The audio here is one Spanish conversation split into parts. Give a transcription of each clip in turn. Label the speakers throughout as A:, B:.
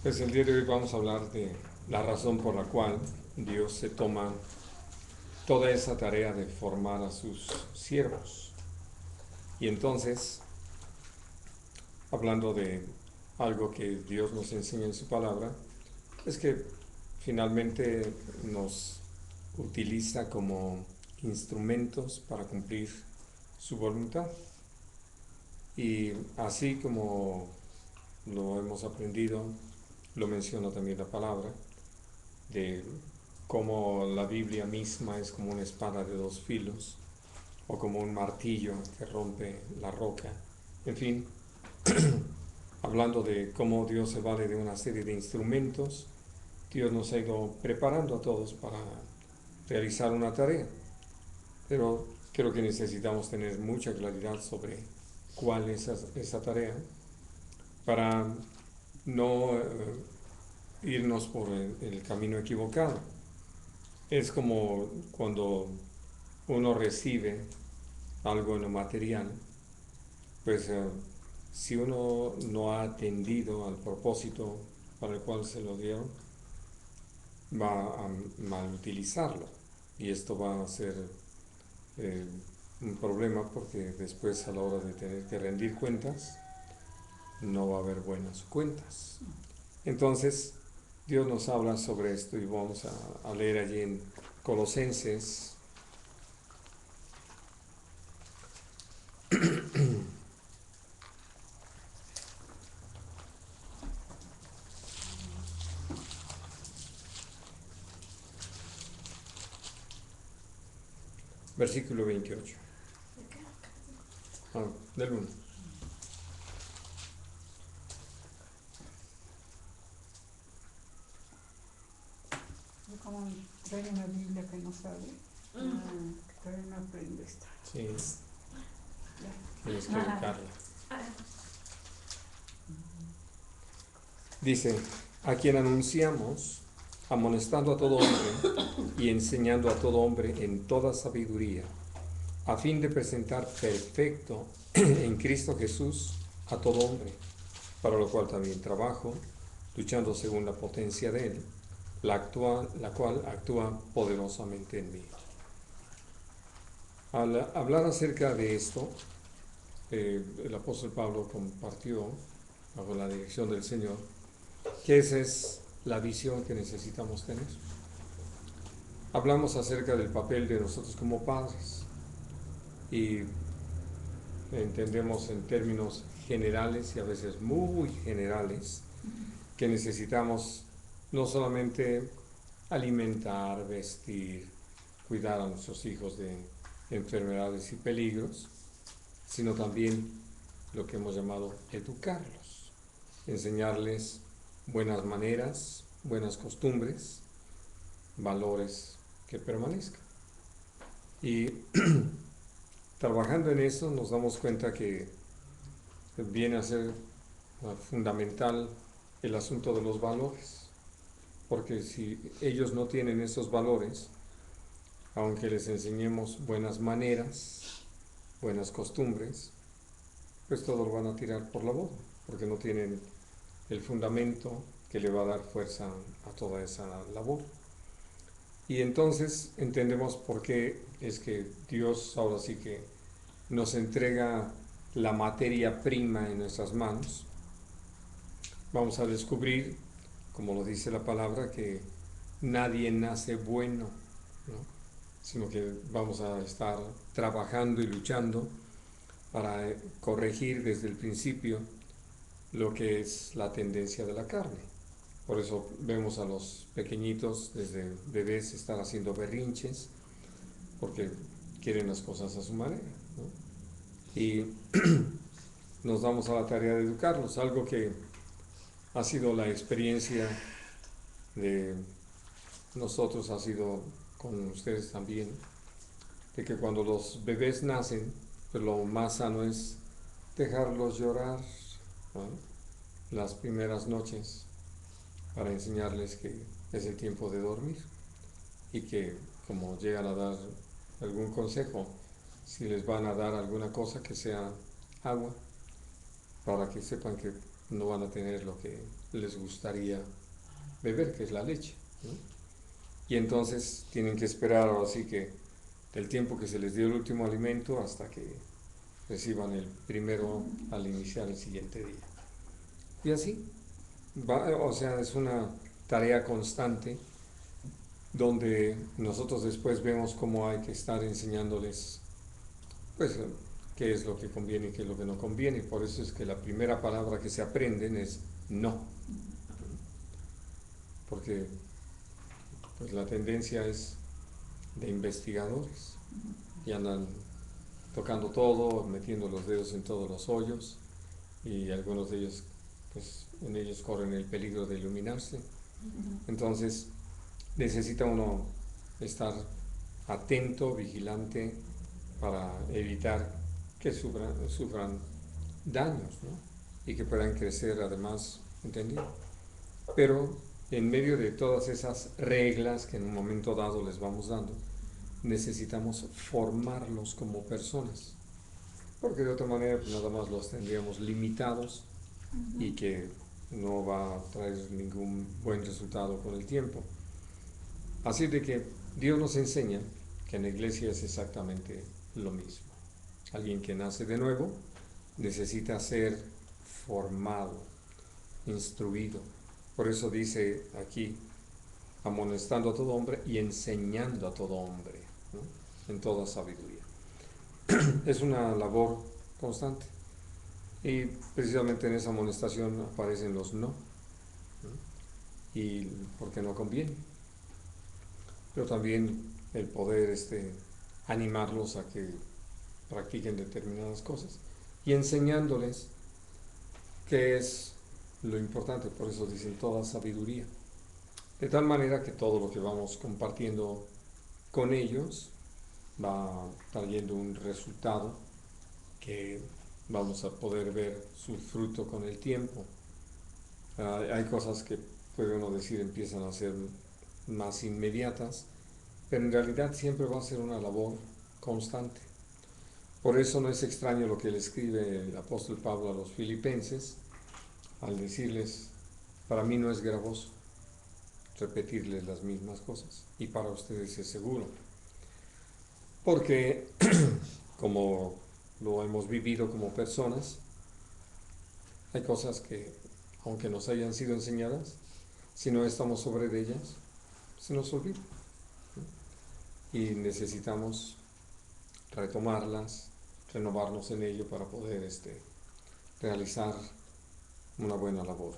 A: Pues el día de hoy vamos a hablar de la razón por la cual Dios se toma toda esa tarea de formar a sus siervos. Y entonces, hablando de algo que Dios nos enseña en su palabra, es que finalmente nos utiliza como instrumentos para cumplir su voluntad. Y así como lo hemos aprendido, lo menciona también la palabra, de cómo la Biblia misma es como una espada de dos filos o como un martillo que rompe la roca. En fin, hablando de cómo Dios se vale de una serie de instrumentos, Dios nos ha ido preparando a todos para realizar una tarea. Pero creo que necesitamos tener mucha claridad sobre cuál es esa tarea para no irnos por el camino equivocado. Es como cuando uno recibe algo en lo material, pues si uno no ha atendido al propósito para el cual se lo dieron, va a mal utilizarlo. Y esto va a ser eh, un problema porque después a la hora de tener que rendir cuentas, no va a haber buenas cuentas. Entonces, Dios nos habla sobre esto y vamos a leer allí en Colosenses versículo 28. Del 1.
B: Yo como trae una Biblia que no sabe, todavía no aprendo esta.
A: Sí,
B: Ya.
A: tienes que educarla. Dice, a quien anunciamos, amonestando a todo hombre y enseñando a todo hombre en toda sabiduría, a fin de presentar perfecto en Cristo Jesús a todo hombre, para lo cual también trabajo, luchando según la potencia de Él, la cual actúa poderosamente en mí. Al hablar acerca de esto, el apóstol Pablo compartió, bajo la dirección del Señor, que esa es la visión que necesitamos tener. Hablamos acerca del papel de nosotros como padres y entendemos en términos generales y a veces muy generales que necesitamos no solamente alimentar, vestir, cuidar a nuestros hijos de enfermedades y peligros, sino también lo que hemos llamado educarlos, enseñarles buenas maneras, buenas costumbres, valores que permanezcan. Y trabajando en eso nos damos cuenta que viene a ser fundamental el asunto de los valores, porque si ellos no tienen esos valores, aunque les enseñemos buenas maneras, buenas costumbres, pues todos lo van a tirar por la borda, porque no tienen el fundamento que le va a dar fuerza a toda esa labor. Y entonces entendemos por qué es que Dios ahora sí que nos entrega la materia prima en nuestras manos. Vamos a descubrir, como lo dice la palabra, que nadie nace bueno, ¿no? Sino que vamos a estar trabajando y luchando para corregir desde el principio lo que es la tendencia de la carne. Por eso vemos a los pequeñitos desde bebés estar haciendo berrinches, porque quieren las cosas a su manera, ¿no? Y nos damos a la tarea de educarlos, algo que ha sido la experiencia de nosotros, ha sido con ustedes también, de que cuando los bebés nacen, pues lo más sano es dejarlos llorar, ¿no? Las primeras noches, para enseñarles que es el tiempo de dormir y que como llegan a dar algún consejo, si les van a dar alguna cosa que sea agua, para que sepan que no van a tener lo que les gustaría beber, que es la leche, ¿no? Y entonces tienen que esperar así que del tiempo que se les dio el último alimento hasta que reciban el primero al iniciar el siguiente día. Y así, o sea, es una tarea constante donde nosotros después vemos cómo hay que estar enseñándoles, pues, qué es lo que conviene y qué es lo que no conviene. Por eso es que la primera palabra que se aprenden es no. Porque pues la tendencia es de investigadores y andan tocando todo, metiendo los dedos en todos los hoyos, y algunos de ellos, pues en ellos corren el peligro de iluminarse. Entonces necesita uno estar atento, vigilante, para evitar que sufran daños, ¿no? Y que puedan crecer además, ¿entendido? Pero en medio de todas esas reglas que en un momento dado les vamos dando, necesitamos formarlos como personas, porque de otra manera pues nada más los tendríamos limitados y que no va a traer ningún buen resultado con el tiempo. Así de que Dios nos enseña que en la iglesia es exactamente lo mismo. Alguien que nace de nuevo necesita ser formado, instruido. Por eso dice aquí, amonestando a todo hombre y enseñando a todo hombre, ¿no? En toda sabiduría. Es una labor constante. Y precisamente en esa amonestación aparecen los no, ¿no? Y porque no conviene. Pero también el poder animarlos a que practiquen determinadas cosas y enseñándoles qué es lo importante. Por eso dicen toda sabiduría, de tal manera que todo lo que vamos compartiendo con ellos va trayendo un resultado que vamos a poder ver su fruto con el tiempo. Hay cosas que puede uno decir empiezan a ser más inmediatas, pero en realidad siempre va a ser una labor constante. Por eso no es extraño lo que le escribe el apóstol Pablo a los filipenses al decirles, para mí no es gravoso repetirles las mismas cosas, y para ustedes es seguro, porque como lo hemos vivido como personas, hay cosas que, aunque nos hayan sido enseñadas, si no estamos sobre de ellas, se nos olvida, ¿no? Y necesitamos retomarlas, renovarnos en ello para poder realizar una buena labor.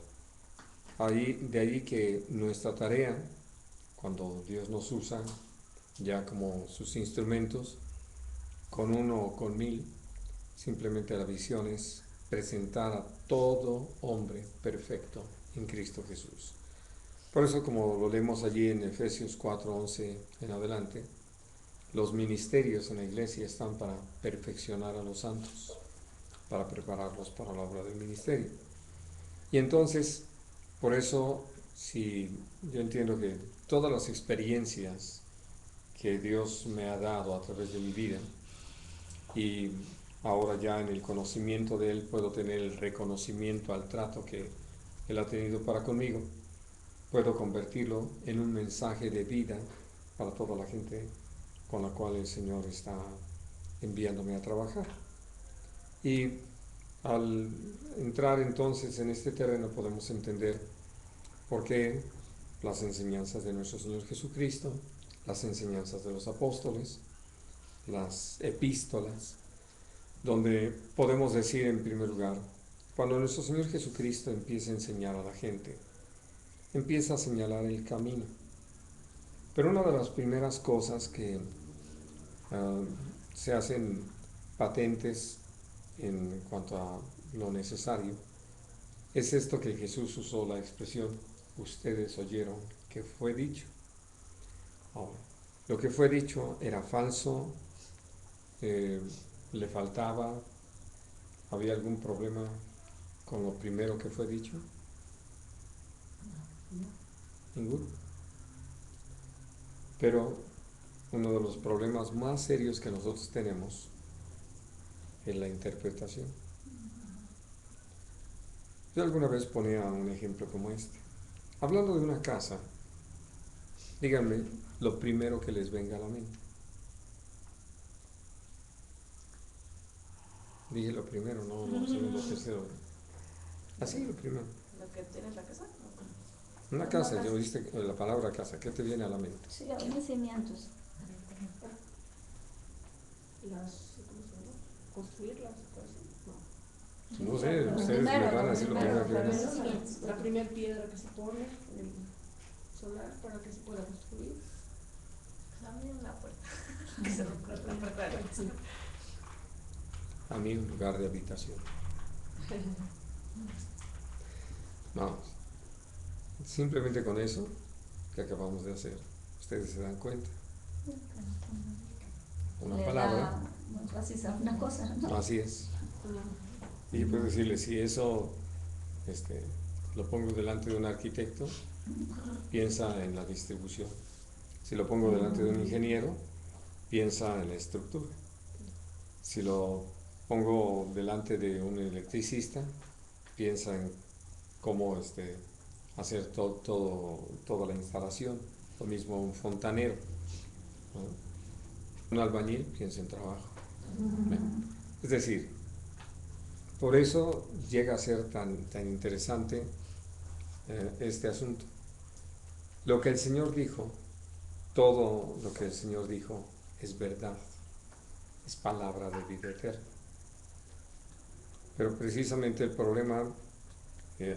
A: De ahí que nuestra tarea, cuando Dios nos usa ya como sus instrumentos, con uno o con mil, simplemente la visión es presentar a todo hombre perfecto en Cristo Jesús. Por eso, como lo leemos allí en Efesios 4:11 en adelante, los ministerios en la iglesia están para perfeccionar a los santos, para prepararlos para la obra del ministerio. Y entonces, por eso, si yo entiendo que todas las experiencias que Dios me ha dado a través de mi vida, y ahora ya en el conocimiento de Él puedo tener el reconocimiento al trato que Él ha tenido para conmigo, puedo convertirlo en un mensaje de vida para toda la gente con la cual el Señor está enviándome a trabajar. Y al entrar entonces en este terreno podemos entender por qué las enseñanzas de nuestro Señor Jesucristo, las enseñanzas de los apóstoles, las epístolas, donde podemos decir en primer lugar, cuando nuestro Señor Jesucristo empieza a enseñar a la gente, empieza a señalar el camino. Pero una de las primeras cosas que se hacen patentes en cuanto a lo necesario es esto que Jesús usó la expresión, ustedes oyeron que fue dicho. Ahora, lo que fue dicho era falso, le faltaba, había algún problema con lo primero que fue dicho. Ninguno. Pero uno de los problemas más serios que nosotros tenemos es la interpretación. Yo alguna vez ponía un ejemplo como este. Hablando de una casa, díganme lo primero que les venga a la mente. Dije lo primero, no lo segundo, tercero. Así lo primero.
C: ¿Lo que tiene la casa?
A: Una casa, ya oíste la palabra casa, ¿qué te viene a la mente?
D: Sí, unos cimientos.
C: ¿Cómo se llama? Construirlas, cosas.
A: No sé,
D: Lo
A: ustedes me
D: primero,
A: van a
D: lo
A: decir lo
D: primero,
A: primero que viene.
C: La primera piedra que se pone en el solar para que se pueda construir. Abrir una puerta. Que se rompa la puerta de la cocina.
A: A mí un lugar de habitación. Vamos. Simplemente con eso que acabamos de hacer, ustedes se dan cuenta. Una
D: Le
A: palabra.
D: da muy fácil a una cosa, ¿no?
A: Así es. Y puedo decirle, si eso lo pongo delante de un arquitecto, piensa en la distribución. Si lo pongo delante de un ingeniero, piensa en la estructura. Si lo pongo delante de un electricista, piensa en cómo hacer toda la instalación. Lo mismo un fontanero, ¿no? Un albañil piensa en trabajo. Es decir, por eso llega a ser tan interesante este asunto. Lo que el Señor dijo, todo lo que el Señor dijo es verdad, es palabra de vida eterna. Pero precisamente el problema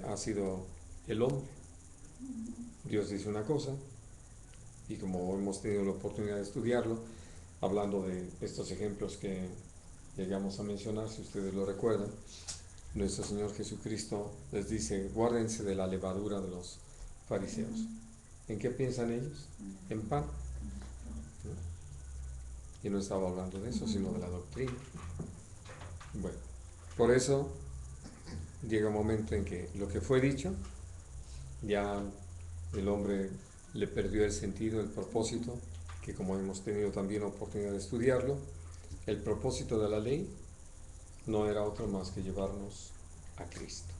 A: ha sido el hombre. Dios dice una cosa, y como hemos tenido la oportunidad de estudiarlo, hablando de estos ejemplos que llegamos a mencionar, si ustedes lo recuerdan, nuestro Señor Jesucristo les dice, guárdense de la levadura de los fariseos. ¿En qué piensan ellos? En pan. ¿No? Y no estaba hablando de eso, sino de la doctrina. Bueno, por eso llega un momento en que lo que fue dicho, ya el hombre le perdió el sentido, el propósito, que como hemos tenido también oportunidad de estudiarlo, el propósito de la ley no era otro más que llevarnos a Cristo.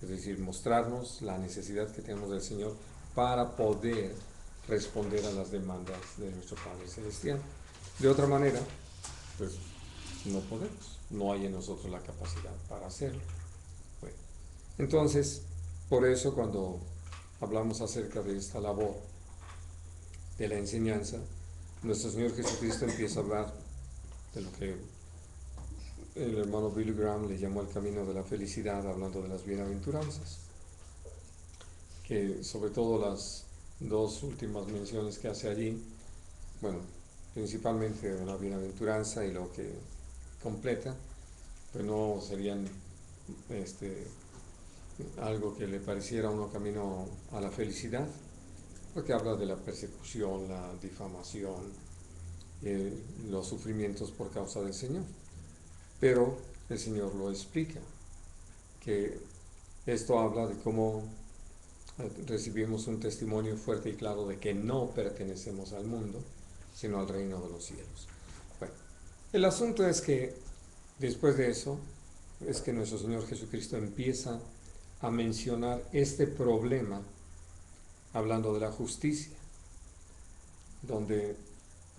A: Es decir, mostrarnos la necesidad que tenemos del Señor para poder responder a las demandas de nuestro Padre Celestial. De otra manera, pues no podemos, no hay en nosotros la capacidad para hacerlo. Bueno, entonces, por eso cuando hablamos acerca de esta labor de la enseñanza, nuestro Señor Jesucristo empieza a hablar de lo que el hermano Billy Graham le llamó el camino de la felicidad, hablando de las bienaventuranzas, que sobre todo las dos últimas menciones que hace allí, bueno, principalmente una bienaventuranza y lo que completa, pues no serían algo que le pareciera uno camino a la felicidad, porque habla de la persecución, la difamación, los sufrimientos por causa del Señor. Pero el Señor lo explica, que esto habla de cómo recibimos un testimonio fuerte y claro de que no pertenecemos al mundo, sino al reino de los cielos. Bueno, el asunto es que después de eso, es que nuestro Señor Jesucristo empieza a mencionar este problema, hablando de la justicia, donde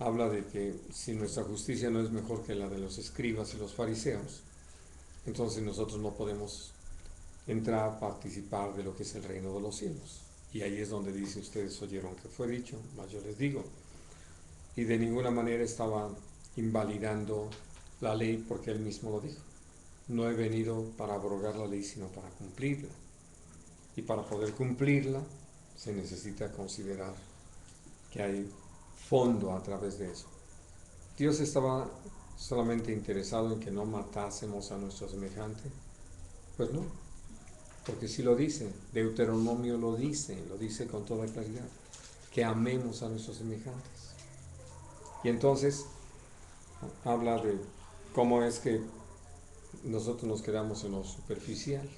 A: habla de que si nuestra justicia no es mejor que la de los escribas y los fariseos, entonces nosotros no podemos entrar a participar de lo que es el reino de los cielos. Y ahí es donde dice, ustedes oyeron que fue dicho, mas yo les digo. Y de ninguna manera estaba invalidando la ley porque él mismo lo dijo. No he venido para abrogar la ley, sino para cumplirla. Y para poder cumplirla se necesita considerar que hay fondo a través de eso. Dios estaba solamente interesado en que no matásemos a nuestro semejante. Pues no, porque si lo dice, Deuteronomio lo dice con toda claridad, que amemos a nuestros semejantes. Y entonces habla de cómo es que nosotros nos quedamos en lo superficial,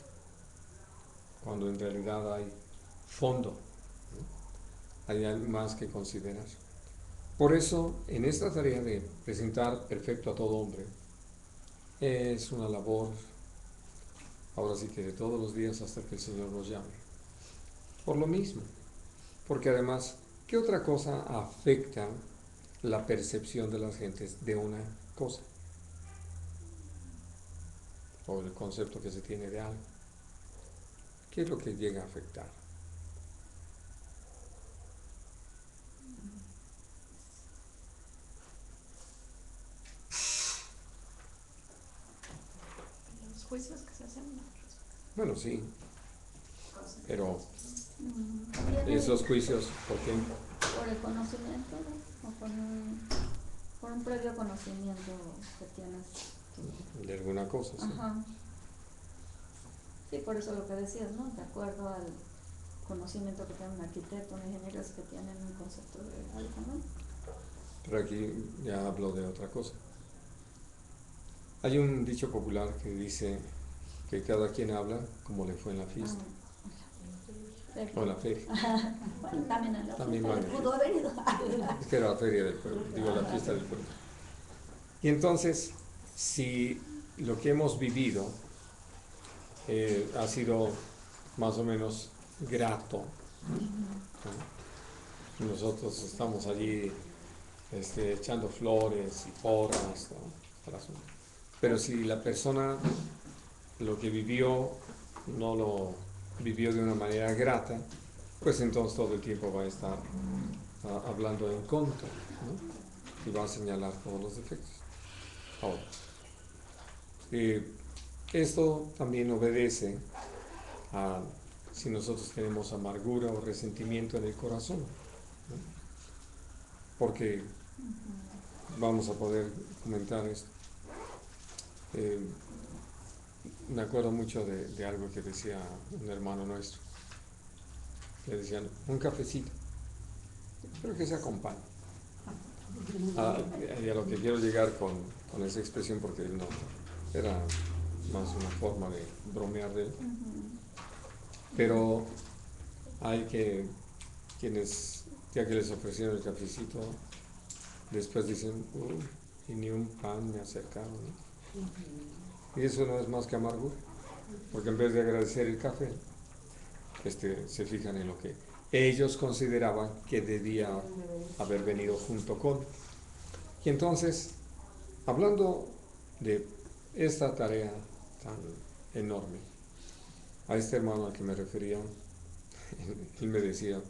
A: cuando en realidad hay fondo, ¿no? Hay algo más que considerar. Por eso, en esta tarea de presentar perfecto a todo hombre, es una labor ahora sí que de todos los días hasta que el Señor nos llame. Por lo mismo, porque además, ¿qué otra cosa afecta la percepción de las gentes de una cosa? O el concepto que se tiene de algo. ¿Qué es lo que llega a afectar?
C: Los juicios que se hacen.
A: Bueno, sí, pero
D: También
A: esos juicios, ¿por qué?
D: por el conocimiento, ¿no? O por un previo conocimiento que tienes tú.
A: De alguna cosa, ¿sí?
D: Ajá. Sí, por eso lo que decías, ¿no? De acuerdo al conocimiento que tiene un arquitecto, un ingeniero, es que tienen un concepto de algo, ¿no?
A: Pero aquí ya hablo de otra cosa. Hay un dicho popular que dice que cada quien habla como le fue en la fiesta o en la feria.
D: Bueno, también en la
A: También
D: fiesta
A: van
D: le pudo haber ido.
A: Es que era la feria del pueblo, digo la fiesta del pueblo. Y entonces, si lo que hemos vivido ha sido más o menos grato, ¿no? Nosotros estamos allí echando flores y porras, ¿no? Pero si la persona lo que vivió no lo vivió de una manera grata, pues entonces todo el tiempo va a estar hablando en contra, ¿no? Y va a señalar todos los defectos. Ahora, esto también obedece a si nosotros tenemos amargura o resentimiento en el corazón, ¿no? Porque vamos a poder comentar esto. Me acuerdo mucho de algo que decía un hermano nuestro. Le decían, un cafecito, pero que se acompañe. Y a lo que quiero llegar con esa expresión, porque él no, era más una forma de bromear de él. Pero hay quienes, ya que les ofrecieron el cafecito, después dicen, y ni un pan me acercaron, ¿no? Y eso no es más que amargura, porque en vez de agradecer el café, se fijan en lo que ellos consideraban que debía haber venido junto con. Y entonces, hablando de esta tarea tan enorme, a este hermano al que me refería, él me decía,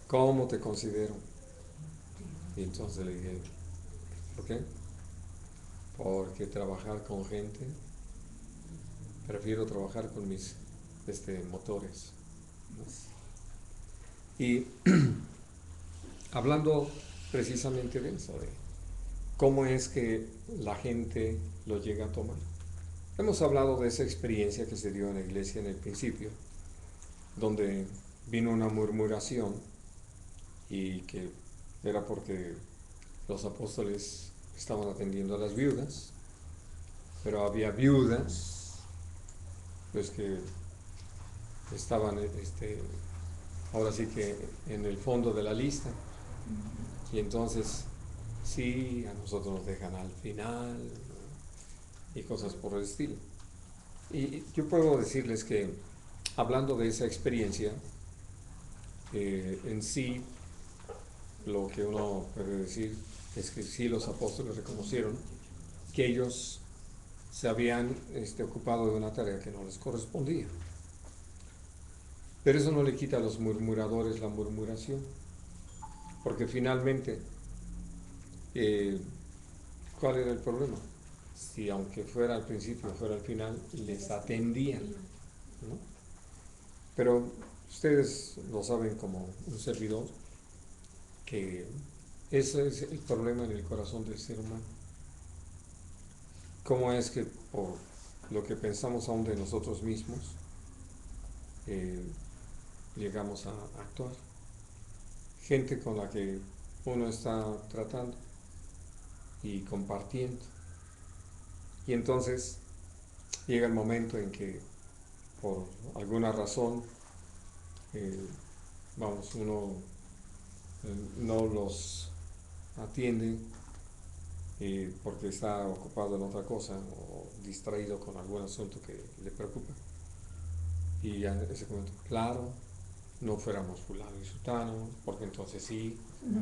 A: ¿cómo te considero? Y entonces le dije, ¿por qué? Porque trabajar con gente, prefiero trabajar con mis motores, ¿no? Y hablando precisamente de eso, de cómo es que la gente lo llega a tomar. Hemos hablado de esa experiencia que se dio en la iglesia en el principio, donde vino una murmuración y que era porque los apóstoles estaban atendiendo a las viudas, pero había viudas pues que estaban ahora sí que en el fondo de la lista, y entonces sí, a nosotros nos dejan al final, ¿no? Y cosas por el estilo. Y yo puedo decirles que hablando de esa experiencia, en sí lo que uno puede decir es que sí, los apóstoles reconocieron que ellos se habían ocupado de una tarea que no les correspondía. Pero eso no le quita a los murmuradores la murmuración, porque finalmente, ¿cuál era el problema? Si aunque fuera al principio, fuera al final, les atendían, ¿no? Pero ustedes lo saben como un servidor, que ese es el problema en el corazón del ser humano. ¿Cómo es que por lo que pensamos aún de nosotros mismos, llegamos a actuar? Gente con la que uno está tratando y compartiendo. Y entonces llega el momento en que por alguna razón, uno no los atiende y porque está ocupado en otra cosa o distraído con algún asunto que le preocupa. Y ya ese comento, claro, no fuéramos fulano y sutano, porque entonces sí, ¿no?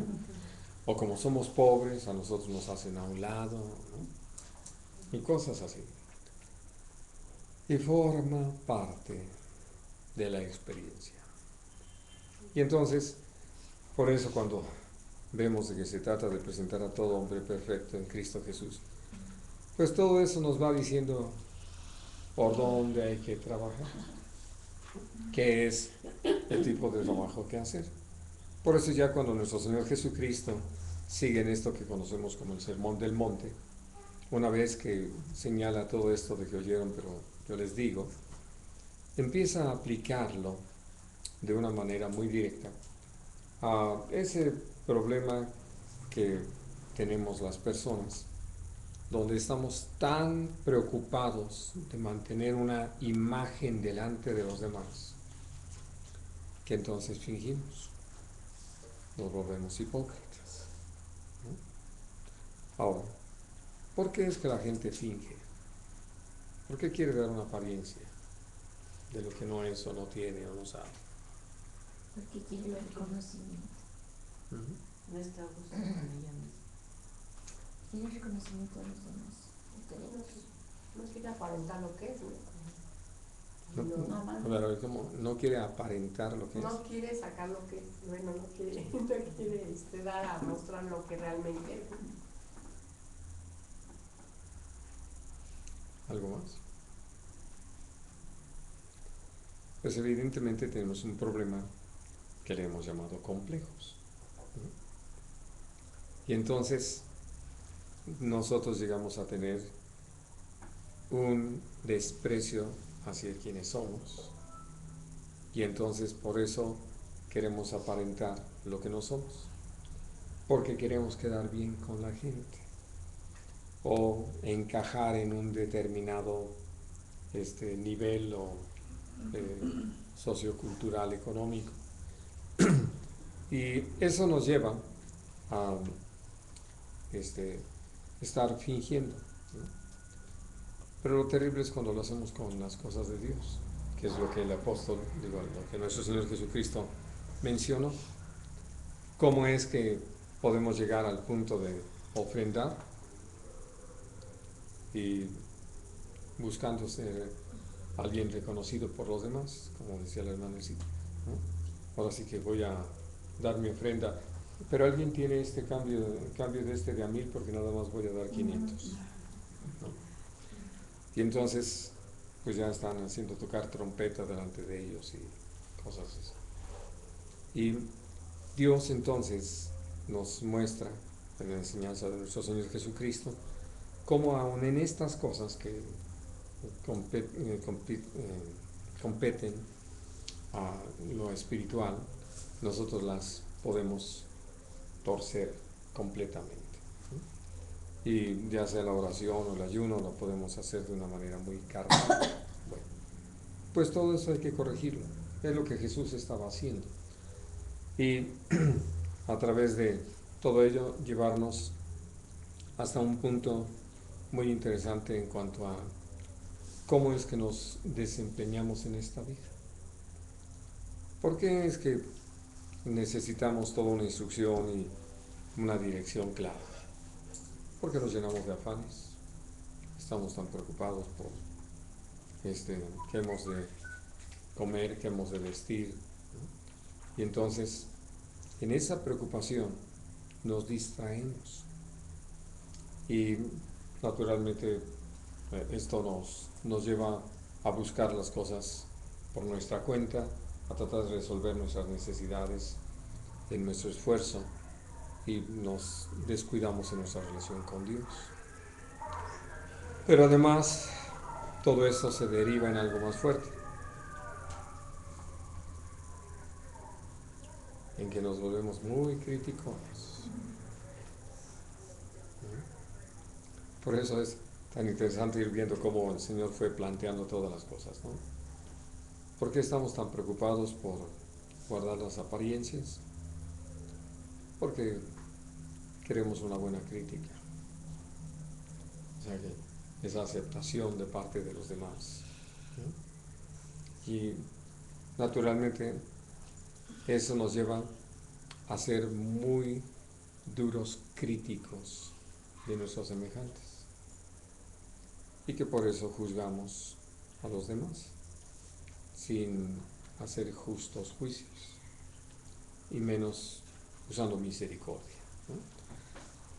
A: O como somos pobres, a nosotros nos hacen a un lado, ¿no? Y cosas así. Y forma parte de la experiencia. Y entonces, por eso cuando vemos de que se trata de presentar a todo hombre perfecto en Cristo Jesús, pues todo eso nos va diciendo por dónde hay que trabajar, qué es el tipo de trabajo que hacer. Por eso ya cuando nuestro Señor Jesucristo sigue en esto que conocemos como el Sermón del Monte, una vez que señala todo esto de que oyeron, pero yo les digo, empieza a aplicarlo de una manera muy directa a ese problema que tenemos las personas, donde estamos tan preocupados de mantener una imagen delante de los demás, que entonces fingimos, nos volvemos hipócritas, ¿no? Ahora, ¿por qué es que la gente finge? ¿Por qué quiere dar una apariencia de lo que no es o no tiene o no sabe?
D: Porque quiere el reconocimiento.
E: No está buscando con ella misma.
D: Quiere el reconocimiento de los demás.
C: No quiere aparentar lo que es, ¿no?
A: A ver, ¿cómo? No quiere aparentar lo que es.
C: No quiere sacar lo que, bueno, no quiere dar a mostrar lo que realmente es.
A: ¿Algo más? Pues evidentemente tenemos un problema que le hemos llamado complejos, ¿no? Y entonces nosotros llegamos a tener un desprecio hacia quienes somos, y entonces por eso queremos aparentar lo que no somos, porque queremos quedar bien con la gente o encajar en un determinado nivel o sociocultural, económico. Y eso nos lleva a estar fingiendo, ¿no? Pero lo terrible es cuando lo hacemos con las cosas de Dios, que es lo que el apóstol, lo que nuestro Señor Jesucristo mencionó. ¿Cómo es que podemos llegar al punto de ofrendar y buscando ser alguien reconocido por los demás, como decía la hermana Elcita, ¿no? Ahora sí que voy a dar mi ofrenda, pero alguien tiene cambio de de a 1000 porque nada más voy a dar 500, ¿no? Y entonces pues ya están haciendo tocar trompeta delante de ellos y cosas así. Y Dios entonces nos muestra en la enseñanza de nuestro Señor Jesucristo cómo aún en estas cosas que competen a lo espiritual, nosotros las podemos torcer completamente, ¿no? Y ya sea la oración o el ayuno lo podemos hacer de una manera muy carnal. Bueno, pues todo eso hay que corregirlo, es lo que Jesús estaba haciendo, y a través de todo ello llevarnos hasta un punto muy interesante en cuanto a cómo es que nos desempeñamos en esta vida. ¿Por qué es que necesitamos toda una instrucción y una dirección clara? Porque nos llenamos de afanes, estamos tan preocupados por qué hemos de comer, qué hemos de vestir, ¿no? Y entonces en esa preocupación nos distraemos y naturalmente esto nos lleva a buscar las cosas por nuestra cuenta, a tratar de resolver nuestras necesidades en nuestro esfuerzo, y nos descuidamos en nuestra relación con Dios. Pero además todo esto se deriva en algo más fuerte, en que nos volvemos muy críticos. Por eso es tan interesante ir viendo cómo el Señor fue planteando todas las cosas, ¿no? ¿Por qué estamos tan preocupados por guardar las apariencias? Porque queremos una buena crítica. sea que esa aceptación de parte de los demás, ¿no? Y naturalmente eso nos lleva a ser muy duros críticos de nuestros semejantes y que por eso juzgamos a los demás sin hacer justos juicios y menos usando misericordia, ¿no?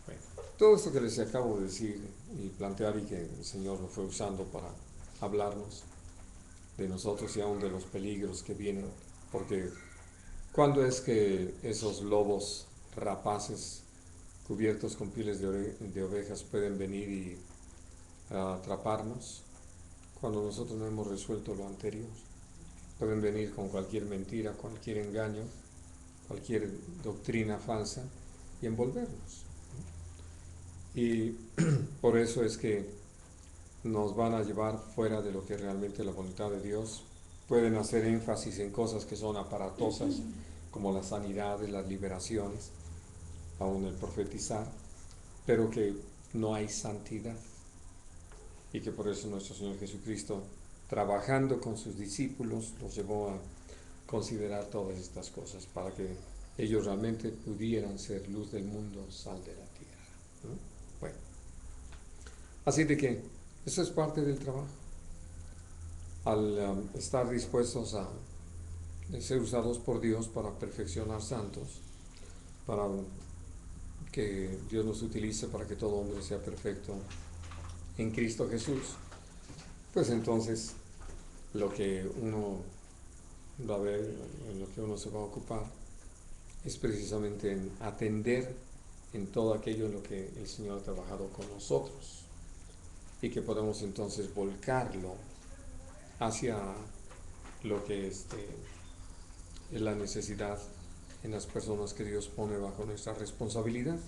A: Bueno, todo esto que les acabo de decir y plantear y que el Señor lo fue usando para hablarnos de nosotros y aún de los peligros que vienen, porque ¿cuándo es que esos lobos rapaces cubiertos con pieles de ovejas pueden venir y atraparnos? Cuando nosotros no hemos resuelto lo anterior. Pueden venir con cualquier mentira, cualquier engaño, cualquier doctrina falsa y envolvernos. Y por eso es que nos van a llevar fuera de lo que es realmente la voluntad de Dios. Pueden hacer énfasis en cosas que son aparatosas, como las sanidades, las liberaciones, aún el profetizar, pero que no hay santidad. Y que por eso nuestro Señor Jesucristo, trabajando con sus discípulos, los llevó a considerar todas estas cosas para que ellos realmente pudieran ser luz del mundo, sal de la tierra, ¿no? Bueno, así de que eso es parte del trabajo. Al estar dispuestos a ser usados por Dios para perfeccionar santos, para que Dios nos utilice para que todo hombre sea perfecto en Cristo Jesús, pues entonces lo que uno va a ver, en lo que uno se va a ocupar, es precisamente en atender en todo aquello en lo que el Señor ha trabajado con nosotros y que podemos entonces volcarlo hacia lo que es la necesidad en las personas que Dios pone bajo nuestra responsabilidad.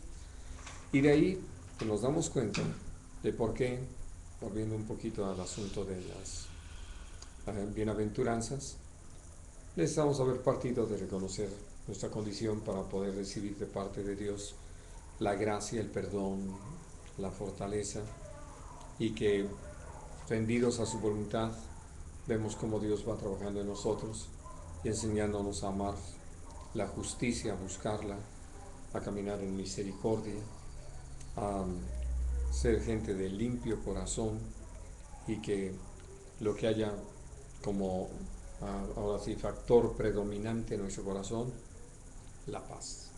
A: Y de ahí nos damos cuenta de por qué, volviendo un poquito al asunto de las bienaventuranzas, necesitamos haber partido de reconocer nuestra condición para poder recibir de parte de Dios la gracia, el perdón, la fortaleza, y que rendidos a su voluntad vemos cómo Dios va trabajando en nosotros y enseñándonos a amar la justicia, a buscarla, a caminar en misericordia, a ser gente de limpio corazón, y que lo que haya como ahora sí factor predominante en nuestro corazón, la paz.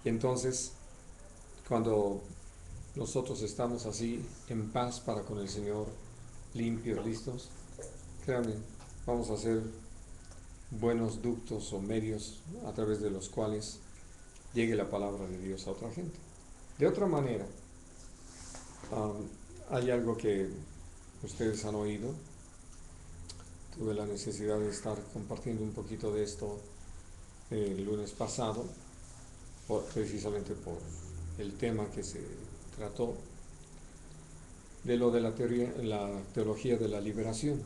A: Y entonces cuando nosotros estamos así en paz para con el Señor, limpios, listos, créanme, vamos a hacer buenos ductos o medios a través de los cuales llegue la palabra de Dios a otra gente. De otra manera, hay algo que ustedes han oído. Tuve la necesidad de estar compartiendo un poquito de esto el lunes pasado, precisamente por el tema que se trató de lo de la teología de la liberación,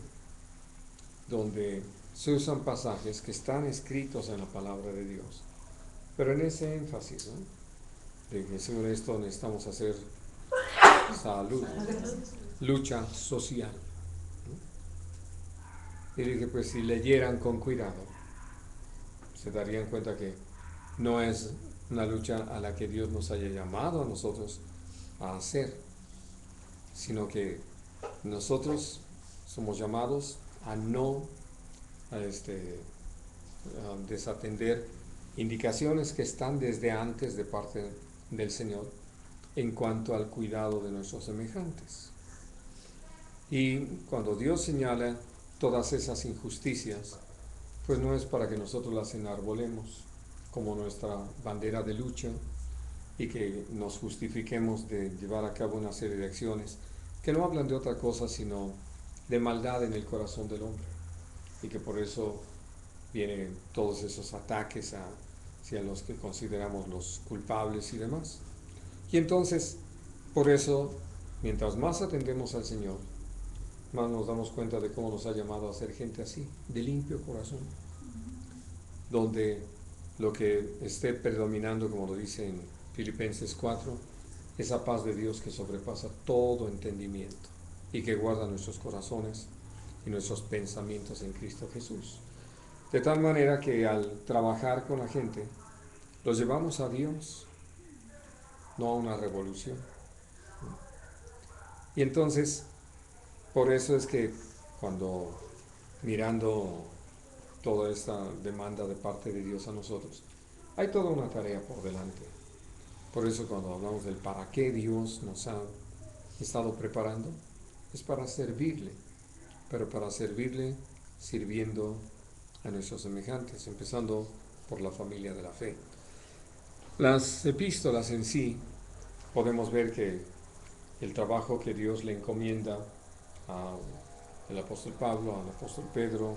A: donde se usan pasajes que están escritos en la palabra de Dios, pero en ese énfasis, ¿no?, de que según esto necesitamos hacer salud, lucha social, ¿no? Y dije, pues si leyeran con cuidado, se darían cuenta que no es una lucha a la que Dios nos haya llamado a nosotros a hacer, sino que nosotros somos llamados a no a desatender indicaciones que están desde antes de parte del Señor en cuanto al cuidado de nuestros semejantes. Y cuando Dios señala todas esas injusticias, pues no es para que nosotros las enarbolemos como nuestra bandera de lucha y que nos justifiquemos de llevar a cabo una serie de acciones que no hablan de otra cosa sino de maldad en el corazón del hombre, y que por eso vienen todos esos ataques hacia los que consideramos los culpables y demás. Y entonces, por eso, mientras más atendemos al Señor, más nos damos cuenta de cómo nos ha llamado a ser gente así, de limpio corazón, donde lo que esté predominando, como lo dice en Filipenses 4, esa paz de Dios que sobrepasa todo entendimiento y que guarda nuestros corazones y nuestros pensamientos en Cristo Jesús. De tal manera que al trabajar con la gente, los llevamos a Dios, no a una revolución. Y entonces, por eso es que cuando mirando toda esta demanda de parte de Dios a nosotros, hay toda una tarea por delante. Por eso cuando hablamos del para qué Dios nos ha estado preparando, es para servirle, pero para servirle sirviendo a nuestros semejantes, empezando por la familia de la fe. Las epístolas en sí, podemos ver que el trabajo que Dios le encomienda al apóstol Pablo, al apóstol Pedro,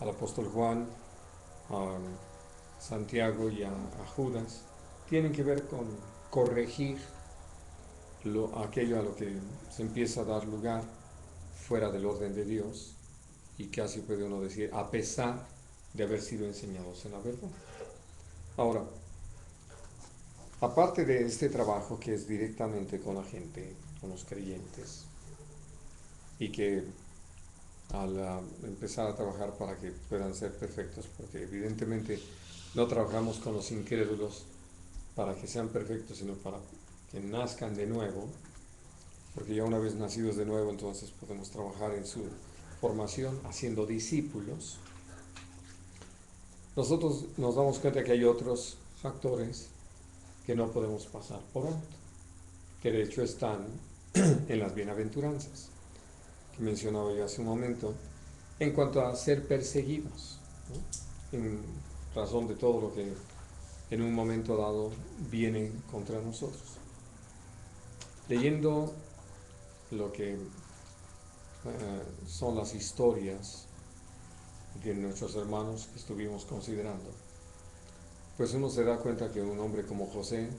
A: al apóstol Juan, a Santiago y a Judas, tienen que ver con corregir aquello a lo que se empieza a dar lugar fuera del orden de Dios, y casi puede uno decir, a pesar de haber sido enseñados en la verdad. Ahora, aparte de este trabajo que es directamente con la gente, con los creyentes, y que al empezar a trabajar para que puedan ser perfectos, porque evidentemente no trabajamos con los incrédulos para que sean perfectos, sino para que nazcan de nuevo, porque ya una vez nacidos de nuevo, entonces podemos trabajar en su formación, haciendo discípulos. Nosotros nos damos cuenta que hay otros factores que no podemos pasar por alto, que de hecho están en las bienaventuranzas, que mencionaba yo hace un momento, en cuanto a ser perseguidos, ¿no? En razón de todo lo que en un momento dado viene contra nosotros. Leyendo lo que son las historias de nuestros hermanos que estuvimos considerando, pues uno se da cuenta que un hombre como José,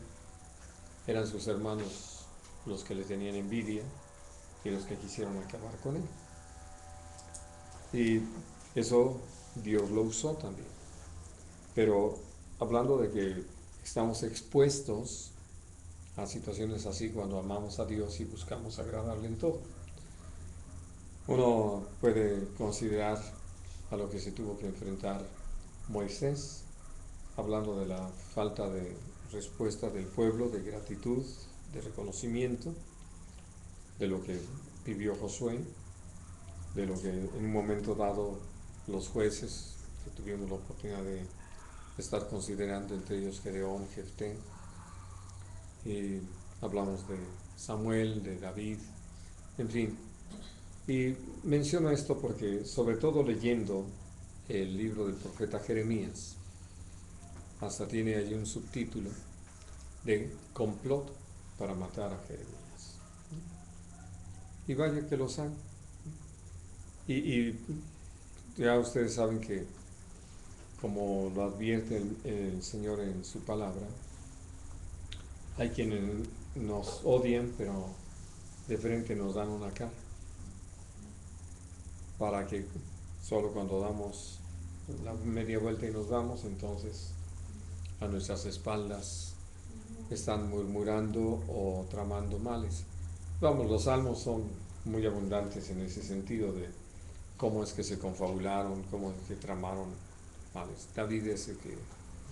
A: eran sus hermanos los que le tenían envidia y los que quisieron acabar con él. Y eso Dios lo usó también. Pero hablando de que estamos expuestos a situaciones así cuando amamos a Dios y buscamos agradarle en todo, uno puede considerar a lo que se tuvo que enfrentar Moisés, hablando de la falta de respuesta del pueblo, de gratitud, de reconocimiento, de lo que vivió Josué, de lo que en un momento dado los jueces que tuvimos la oportunidad de estar considerando, entre ellos Gedeón, Jefté, y hablamos de Samuel, de David, en fin. Y menciono esto porque, sobre todo leyendo el libro del profeta Jeremías, hasta tiene allí un subtítulo de complot para matar a Jeremías. Y vaya que los hay. Y ya ustedes saben que, como lo advierte el Señor en su palabra, hay quienes nos odian, pero de frente nos dan una cara, para que solo cuando damos la media vuelta y nos vamos, entonces a nuestras espaldas están murmurando o tramando males. Vamos, los salmos son muy abundantes en ese sentido de cómo es que se confabularon, cómo es que tramaron males. David es el que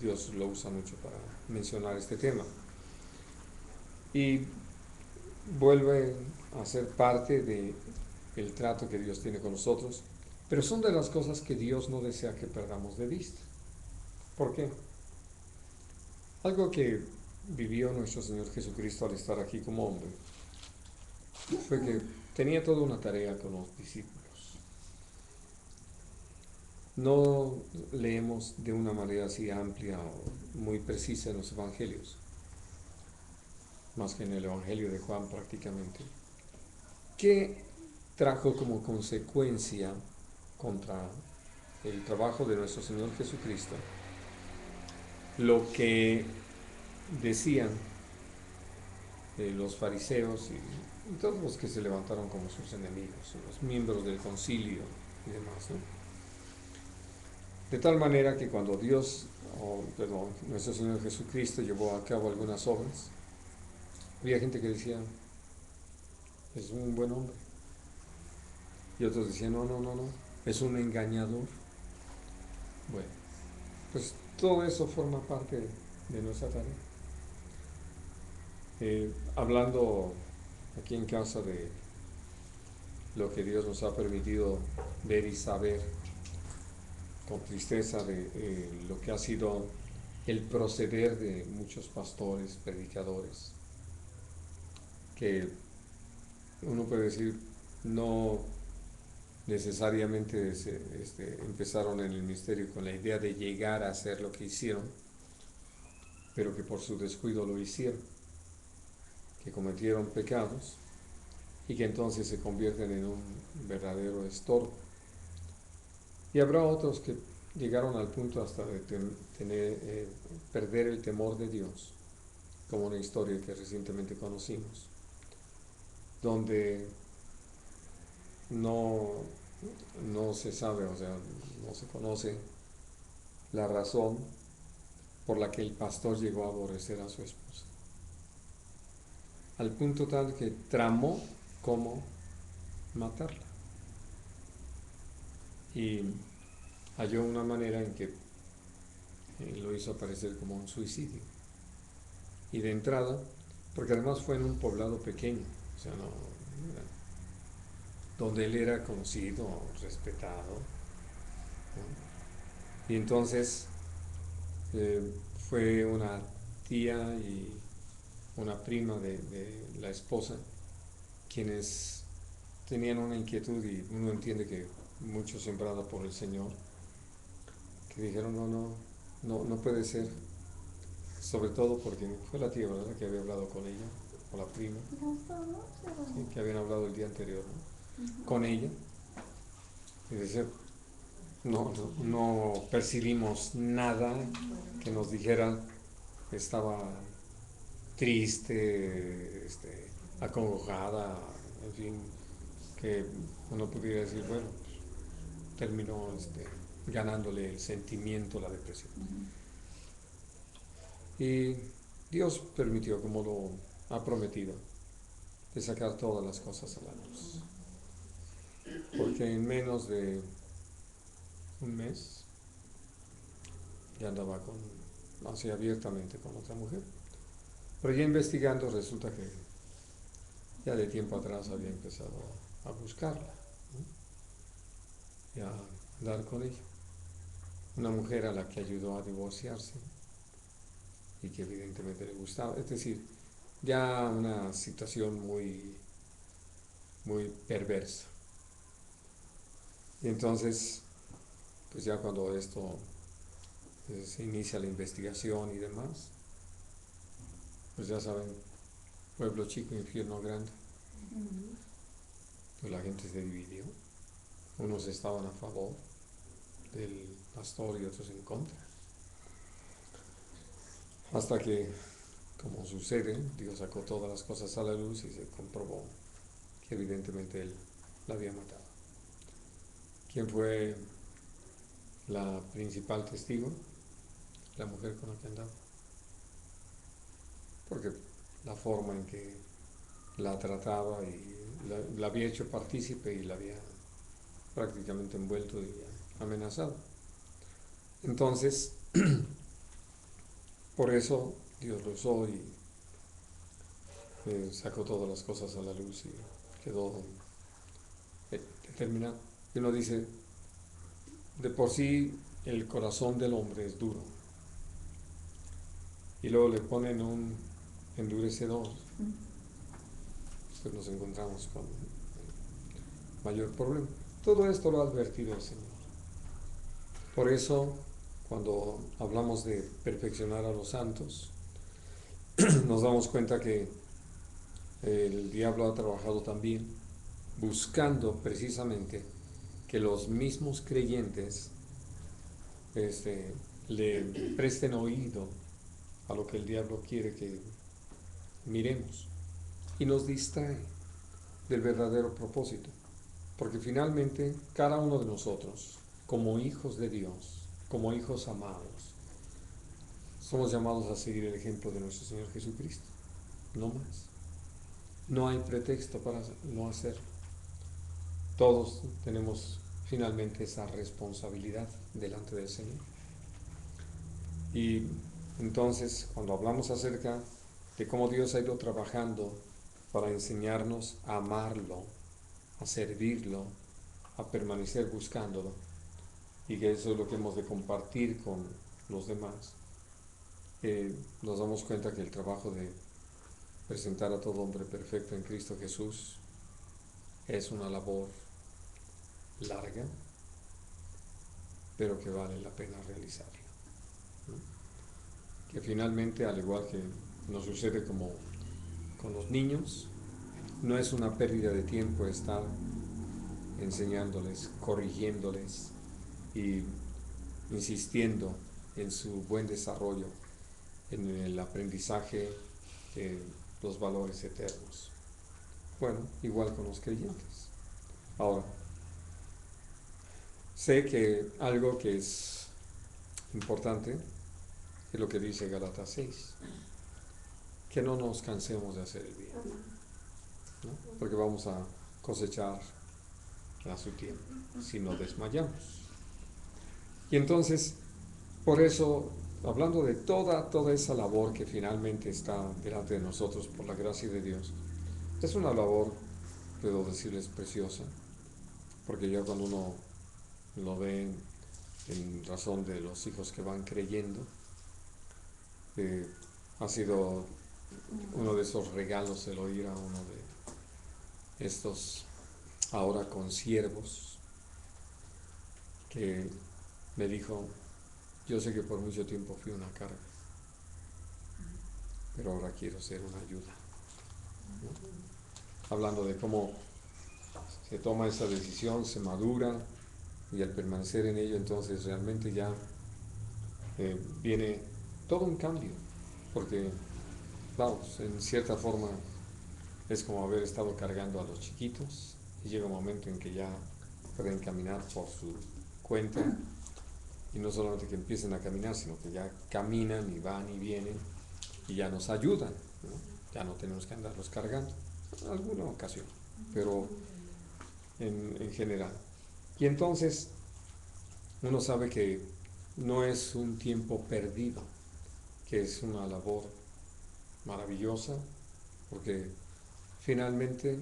A: Dios lo usa mucho para mencionar este tema. Y vuelve a ser parte del trato que Dios tiene con nosotros, pero son de las cosas que Dios no desea que perdamos de vista. ¿Por qué? Algo que vivió nuestro Señor Jesucristo al estar aquí como hombre fue que tenía toda una tarea con los discípulos. No leemos de una manera así amplia o muy precisa en los evangelios, más que en el Evangelio de Juan prácticamente, que trajo como consecuencia contra el trabajo de nuestro Señor Jesucristo lo que decían los fariseos y todos los que se levantaron como sus enemigos, los miembros del concilio y demás, ¿no? De tal manera que cuando nuestro Señor Jesucristo llevó a cabo algunas obras, Había gente que decía, es un buen hombre. Y otros decían, no, es un engañador. Bueno, pues todo eso forma parte de nuestra tarea. Hablando aquí en casa de lo que Dios nos ha permitido ver y saber con tristeza de lo que ha sido el proceder de muchos pastores, predicadores, que uno puede decir no necesariamente empezaron en el ministerio con la idea de llegar a hacer lo que hicieron, pero que por su descuido lo hicieron, que cometieron pecados y que entonces se convierten en un verdadero estorbo. Y habrá otros que llegaron al punto hasta de perder el temor de Dios, como una historia que recientemente conocimos, donde no se sabe, o sea, no se conoce la razón por la que el pastor llegó a aborrecer a su esposa, al punto tal que tramó cómo matarla y halló una manera en que lo hizo aparecer como un suicidio. Y de entrada, porque además fue en un poblado pequeño, o sea, donde él era conocido, respetado, ¿no? Y entonces fue una tía y una prima de la esposa quienes tenían una inquietud, y uno entiende que mucho sembrada por el Señor, que dijeron no puede ser, sobre todo porque fue la tía, ¿verdad?, que había hablado con ella, o la prima, sí, que habían hablado el día anterior, ¿no? Con ella, y decía, no percibimos nada que nos dijera que estaba triste, acongojada, en fin, que uno pudiera decir, bueno, terminó ganándole el sentimiento, la depresión. Y Dios permitió, como lo ha prometido, de sacar todas las cosas a la luz. Porque en menos de un mes ya andaba así abiertamente con otra mujer. Pero ya investigando resulta que ya de tiempo atrás había empezado a buscarla, ¿no? Y a andar con ella. Una mujer a la que ayudó a divorciarse y que evidentemente le gustaba. Es decir, ya una situación muy, muy perversa. Y entonces, pues ya cuando esto se inicia la investigación y demás, pues ya saben, pueblo chico, infierno grande. Pues la gente se dividió. Unos estaban a favor del pastor y otros en contra. Hasta que, como sucede, Dios sacó todas las cosas a la luz y se comprobó que evidentemente él la había matado. ¿Quién fue la principal testigo? La mujer con la que andaba. Porque la forma en que la trataba y la había hecho partícipe y la había prácticamente envuelto y amenazado. Entonces, por eso Dios lo usó y sacó todas las cosas a la luz y quedó determinado. Y uno dice, de por sí el corazón del hombre es duro. Y luego le ponen un endurecedor, pues nos encontramos con mayor problema. Todo esto lo ha advertido el Señor. Por eso, cuando hablamos de perfeccionar a los santos, nos damos cuenta que el diablo ha trabajado también buscando precisamente que los mismos creyentes le presten oído a lo que el diablo quiere que miremos y nos distrae del verdadero propósito, porque finalmente cada uno de nosotros, como hijos de Dios, como hijos amados, somos llamados a seguir el ejemplo de nuestro Señor Jesucristo, no más. no hay pretexto para no hacerlo. Todos tenemos finalmente esa responsabilidad delante del Señor. Y entonces, cuando hablamos acerca de cómo Dios ha ido trabajando para enseñarnos a amarlo, a servirlo, a permanecer buscándolo, y que eso es lo que hemos de compartir con los demás, nos damos cuenta que el trabajo de presentar a todo hombre perfecto en Cristo Jesús es una labor larga, pero que vale la pena realizarla. Que finalmente, al igual que nos sucede como con los niños, no es una pérdida de tiempo estar enseñándoles, corrigiéndoles y insistiendo en su buen desarrollo, en el aprendizaje de los valores eternos. Bueno, igual con los creyentes. Ahora, sé que algo que es importante es lo que dice Gálatas 6, que no nos cansemos de hacer el bien, ¿no? Porque vamos a cosechar a su tiempo, si no desmayamos. Y entonces, por eso, hablando de toda esa labor que finalmente está delante de nosotros por la gracia de Dios, es una labor, puedo decirles, preciosa, porque ya cuando uno lo ve en razón de los hijos que van creyendo, ha sido uno de esos regalos el oír a uno de estos ahora consiervos que me dijo: yo sé que por mucho tiempo fui una carga, pero ahora quiero ser una ayuda, ¿no? Hablando de cómo se toma esa decisión, se madura, y al permanecer en ello, entonces realmente ya viene todo un cambio, porque, vamos, en cierta forma es como haber estado cargando a los chiquitos y llega un momento en que ya pueden caminar por su cuenta, y no solamente que empiecen a caminar, sino que ya caminan y van y vienen y ya nos ayudan, ¿no? Ya no tenemos que andarlos cargando, en alguna ocasión, pero en general. Y entonces uno sabe que no es un tiempo perdido, que es una labor maravillosa, porque finalmente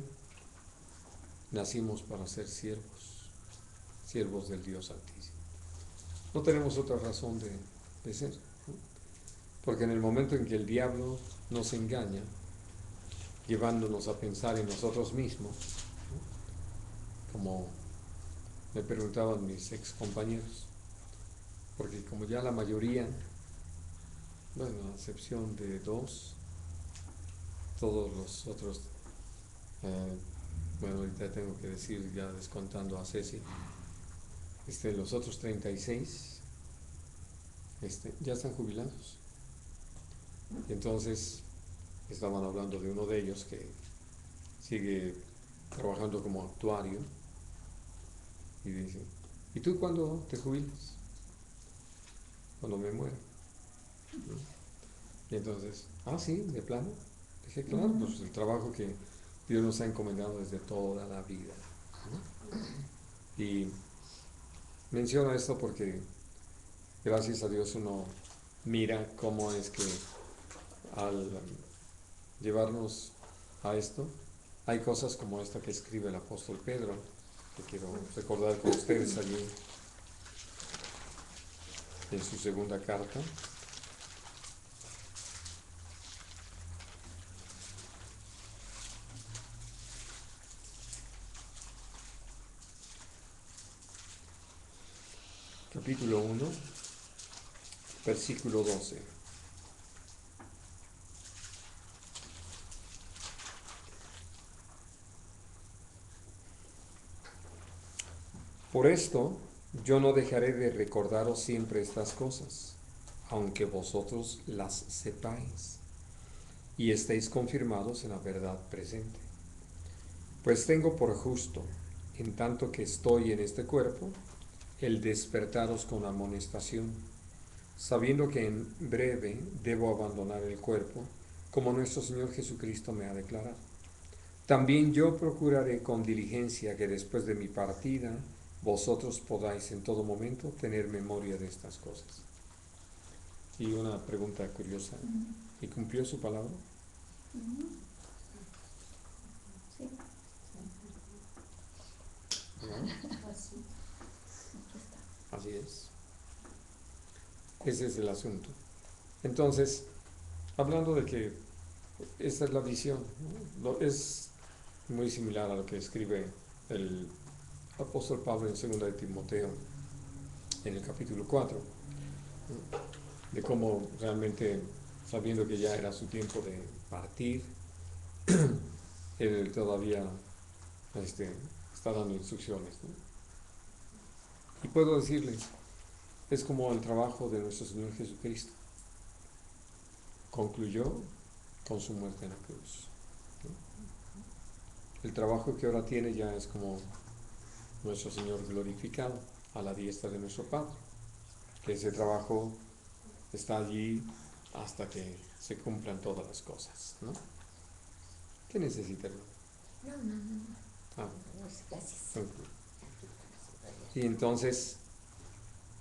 A: nacimos para ser siervos del Dios Altísimo. No tenemos otra razón de ser, ¿no? Porque en el momento en que el diablo nos engaña, llevándonos a pensar en nosotros mismos, ¿no? Como me preguntaban mis ex compañeros, porque como ya la mayoría, bueno, a excepción de 2, todos los otros, bueno, ahorita tengo que decir, ya descontando a Ceci, los otros 36 ya están jubilados. Y entonces estaban hablando de uno de ellos que sigue trabajando como actuario, y dice: ¿y tú cuándo te jubilas? Cuando me muera, ¿no? Y entonces, sí, de plano. Dije, claro, pues el trabajo que Dios nos ha encomendado desde toda la vida, ¿no? Y menciono esto porque gracias a Dios uno mira cómo es que al llevarnos a esto, hay cosas como esta que escribe el apóstol Pedro, que quiero recordar con ustedes allí en su segunda carta. Capítulo 1, versículo 12. Por esto yo no dejaré de recordaros siempre estas cosas, aunque vosotros las sepáis y estéis confirmados en la verdad presente. Pues tengo por justo, en tanto que estoy en este cuerpo, el despertaros con amonestación, sabiendo que en breve debo abandonar el cuerpo, como nuestro Señor Jesucristo me ha declarado. También yo procuraré con diligencia que después de mi partida vosotros podáis en todo momento tener memoria de estas cosas. Y una pregunta curiosa, ¿y cumplió su palabra?
D: Sí,
A: ¿No?
C: Así.
D: aquí está.
A: Así es. Ese es el asunto. Entonces, hablando de que esta es la visión, ¿no? Es muy similar a lo que escribe el apóstol Pablo en 2 de Timoteo, en el capítulo 4, ¿no? De cómo realmente, sabiendo que ya era su tiempo de partir, él todavía está dando instrucciones, ¿no? Y puedo decirles, es como el trabajo de nuestro Señor Jesucristo. Concluyó con su muerte en la cruz, ¿no? El trabajo que ahora tiene ya es como nuestro Señor glorificado a la diestra de nuestro Padre, que ese trabajo está allí hasta que se cumplan todas las cosas, ¿no? ¿Qué necesita, hermano?
C: No.
A: Ah,
C: Gracias.
A: ok. Y entonces,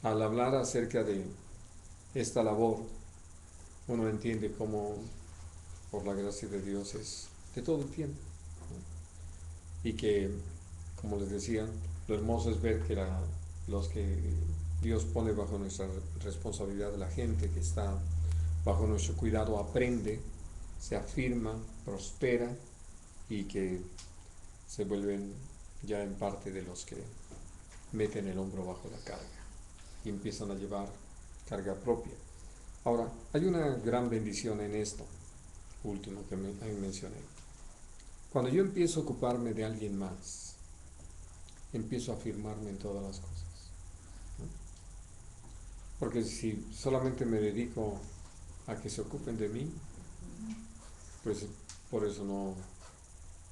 A: al hablar acerca de esta labor, uno entiende cómo, por la gracia de Dios, es de todo el tiempo, ¿no? Y que, como les decía, lo hermoso es ver que los que Dios pone bajo nuestra responsabilidad, la gente que está bajo nuestro cuidado, aprende, se afirma, prospera y que se vuelven ya en parte de los que meten el hombro bajo la carga y empiezan a llevar carga propia. Ahora, hay una gran bendición en esto último que mencioné. Cuando yo empiezo a ocuparme de alguien más, empiezo a afirmarme en todas las cosas, ¿no? Porque si solamente me dedico a que se ocupen de mí, pues por eso no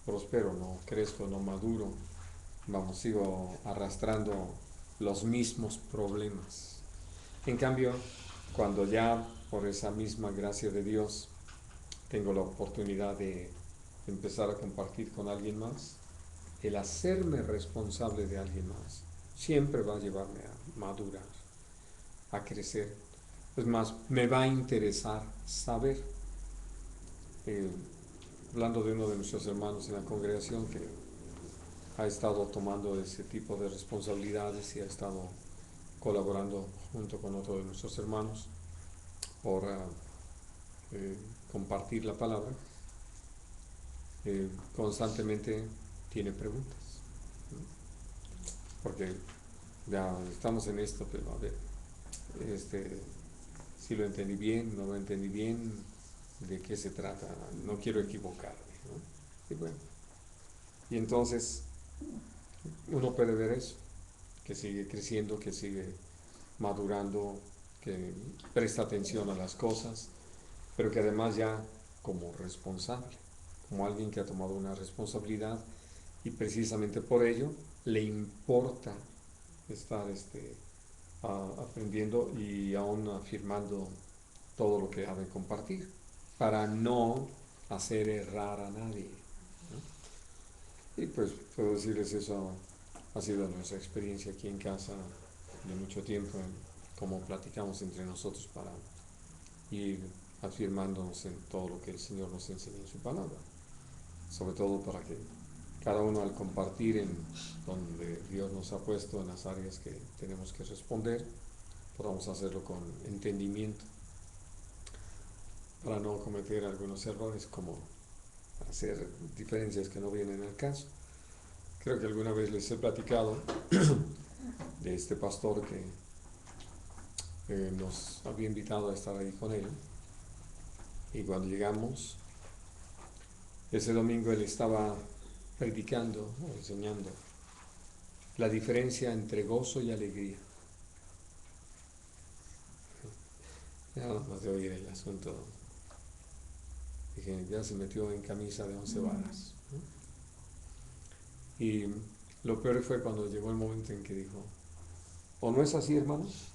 A: prospero, no crezco, no maduro, vamos, sigo arrastrando los mismos problemas. En cambio, cuando ya por esa misma gracia de Dios tengo la oportunidad de empezar a compartir con alguien más, el hacerme responsable de alguien más siempre va a llevarme a madurar, a crecer. Es más, me va a interesar saber. Hablando de uno de nuestros hermanos en la congregación que ha estado tomando ese tipo de responsabilidades y ha estado colaborando junto con otro de nuestros hermanos por compartir la palabra, constantemente tiene preguntas, ¿no? Porque ya estamos en esto, pero a ver, si lo entendí bien, no lo entendí bien, de qué se trata, no quiero equivocarme, ¿no? Y bueno, y entonces uno puede ver eso, que sigue creciendo, que sigue madurando, que presta atención a las cosas, pero que además ya como responsable, como alguien que ha tomado una responsabilidad y precisamente por ello le importa estar aprendiendo y aún afirmando todo lo que ha de compartir, para no hacer errar a nadie, ¿no? Y pues puedo decirles, eso ha sido nuestra experiencia aquí en casa de mucho tiempo, como platicamos entre nosotros para ir afirmándonos en todo lo que el Señor nos enseña en su palabra, sobre todo para que cada uno, al compartir en donde Dios nos ha puesto, en las áreas que tenemos que responder, podamos hacerlo con entendimiento, para no cometer algunos errores, como hacer diferencias que no vienen al caso. Creo que alguna vez les he platicado de este pastor que nos había invitado a estar ahí con él, y cuando llegamos, ese domingo él estaba predicando o enseñando la diferencia entre gozo y alegría. Nada más de oír el asunto, dije, ya se metió en camisa de 11 varas, ¿no? Y lo peor fue cuando llegó el momento en que dijo, ¿o no es así, hermanos?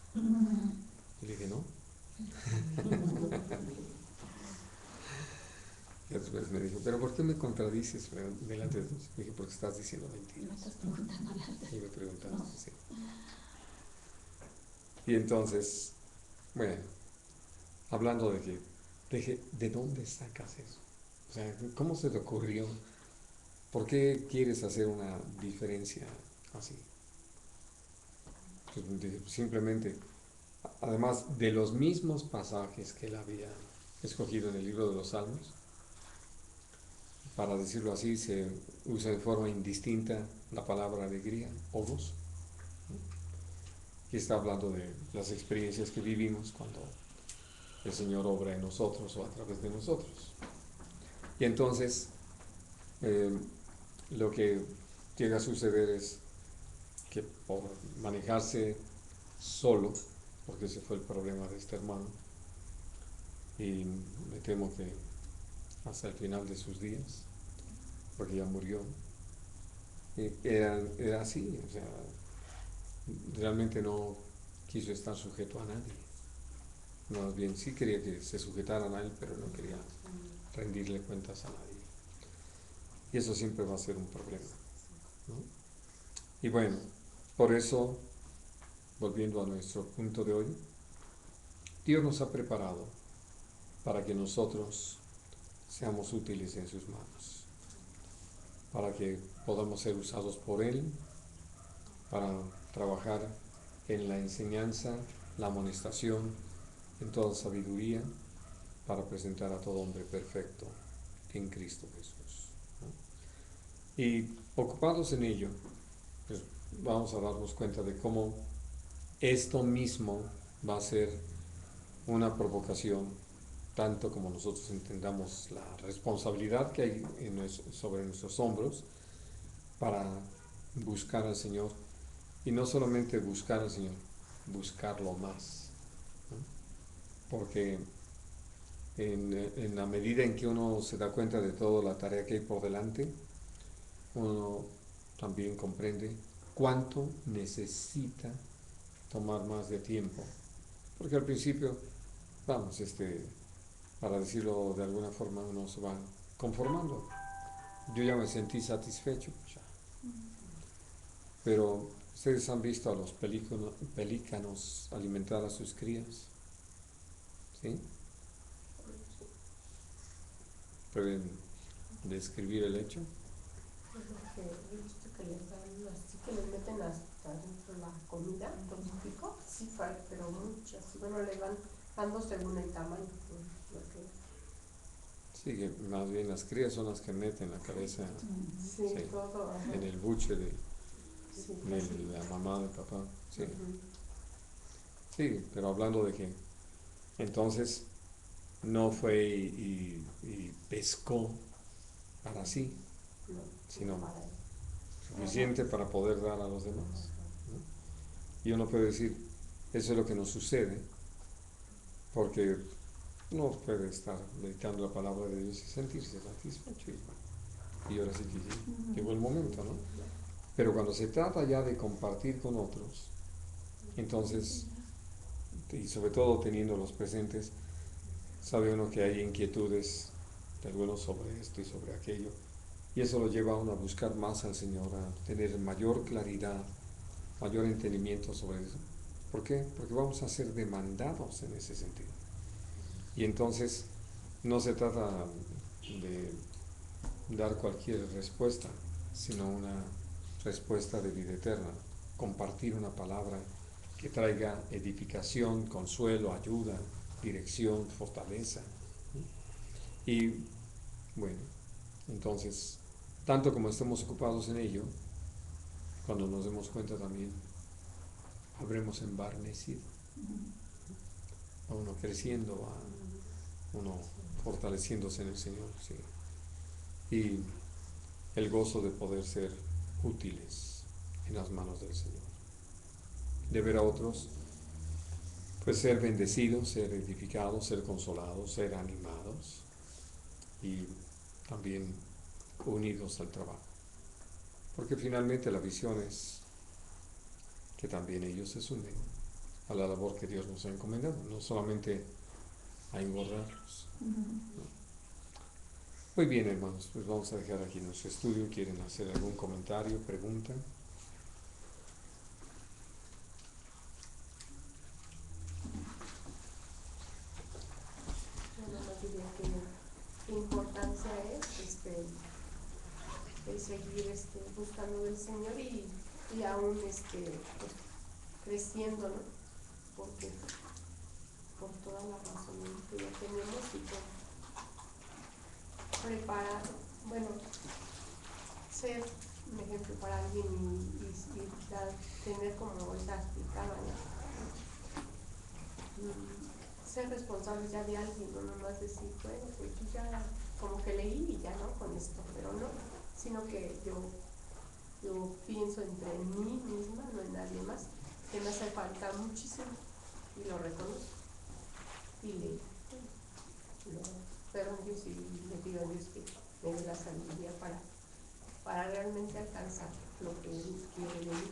A: Y le dije, no. Y después me dijo, ¿pero por qué me contradices delante de Dios? Le dije, porque estás diciendo
D: Me
A: mentiras.
D: estás preguntando antes.
A: Y me preguntaron, sí. Y entonces, bueno, hablando de que, ¿de dónde sacas eso? O sea, ¿cómo se te ocurrió? ¿Por qué quieres hacer una diferencia así? Pues, simplemente, además de los mismos pasajes que él había escogido en el libro de los Salmos, para decirlo así, se usa de forma indistinta la palabra alegría o gozo. Y está hablando de las experiencias que vivimos cuando el Señor obra en nosotros o a través de nosotros. Y entonces, lo que llega a suceder es que por manejarse solo, porque ese fue el problema de este hermano, y me temo que hasta el final de sus días, porque ya murió, era así, o sea, realmente no quiso estar sujeto a nadie. Más bien sí quería que se sujetaran a él, pero no quería rendirle cuentas a nadie. Y eso siempre va a ser un problema, ¿no? Y bueno, por eso, volviendo a nuestro punto de hoy, Dios nos ha preparado para que nosotros seamos útiles en sus manos, para que podamos ser usados por Él, para trabajar en la enseñanza, la amonestación, en toda sabiduría, para presentar a todo hombre perfecto en Cristo Jesús, ¿no? Y ocupados en ello, pues vamos a darnos cuenta de cómo esto mismo va a ser una provocación, tanto como nosotros entendamos la responsabilidad que hay sobre nuestros hombros para buscar al Señor, y no solamente buscar al Señor, buscarlo más, ¿no? Porque en la medida en que uno se da cuenta de toda la tarea que hay por delante, uno también comprende cuánto necesita tomar más de tiempo. Porque al principio, vamos, para decirlo de alguna forma, uno se va conformando. Yo ya me sentí satisfecho, ya. Pero ustedes han visto a los pelícanos alimentar a sus crías, ¿sí? ¿Pueden describir el hecho?
C: Pues lo que he visto que les dan así, que les meten hasta dentro la comida, con su pico, sí, pero muchas. Bueno, le van dando según el tamaño. Lo que...
A: Sí, que más bien las crías son las que meten la cabeza,
C: Sí,
A: sí,
C: todo. Ajá.
A: en el buche de
C: Sí,
A: la mamá, del papá. Sí.
C: uh-huh.
A: Sí, pero hablando de que entonces no fue y pescó para sí,
C: No,
A: sino
C: para él.
A: suficiente para poder dar a los demás, ¿no? Y uno puede decir, eso es lo que nos sucede, porque no puede estar meditando la palabra de Dios y sentirse satisfecho. Y ahora sí que llegó el momento, ¿no? Pero cuando se trata ya de compartir con otros, entonces, y sobre todo teniéndolos presentes, sabe uno que hay inquietudes de algunos sobre esto y sobre aquello, y eso lo lleva a uno a buscar más al Señor, a tener mayor claridad, mayor entendimiento sobre eso. ¿Por qué? Porque vamos a ser demandados en ese sentido. Y entonces no se trata de dar cualquier respuesta, sino una respuesta de vida eterna, compartir una palabra que traiga edificación, consuelo, ayuda, dirección, fortaleza. Y bueno, entonces, tanto como estemos ocupados en ello, cuando nos demos cuenta también habremos embarnecido, a uno creciendo, a uno fortaleciéndose en el Señor, sí. Y el gozo de poder ser útiles en las manos del Señor, de ver a otros, pues ser bendecidos, ser edificados, ser consolados, ser animados y también unidos al trabajo. Porque finalmente la visión es que también ellos se sumen a la labor que Dios nos ha encomendado, no solamente a engordarlos, ¿no? Muy bien, hermanos, pues vamos a dejar aquí nuestro estudio. ¿Quieren hacer algún comentario, pregunta?
C: Yo nomás diría que la importancia es el seguir buscando del Señor y aún pues, creciendo, ¿no? Porque por toda la razón que ya tenemos y por preparar, bueno, ser un ejemplo para alguien y tener como esa explicada, ¿no? Ser responsables ya de alguien, no nomás decir, bueno, pues yo ya como que leí y ya no con esto, pero no, sino que yo pienso entre mí misma, no en nadie más, que me hace falta muchísimo y lo reconozco y lo espero en Dios y le pido a Dios que me dé la sabiduría para realmente alcanzar lo que Él quiere de mí.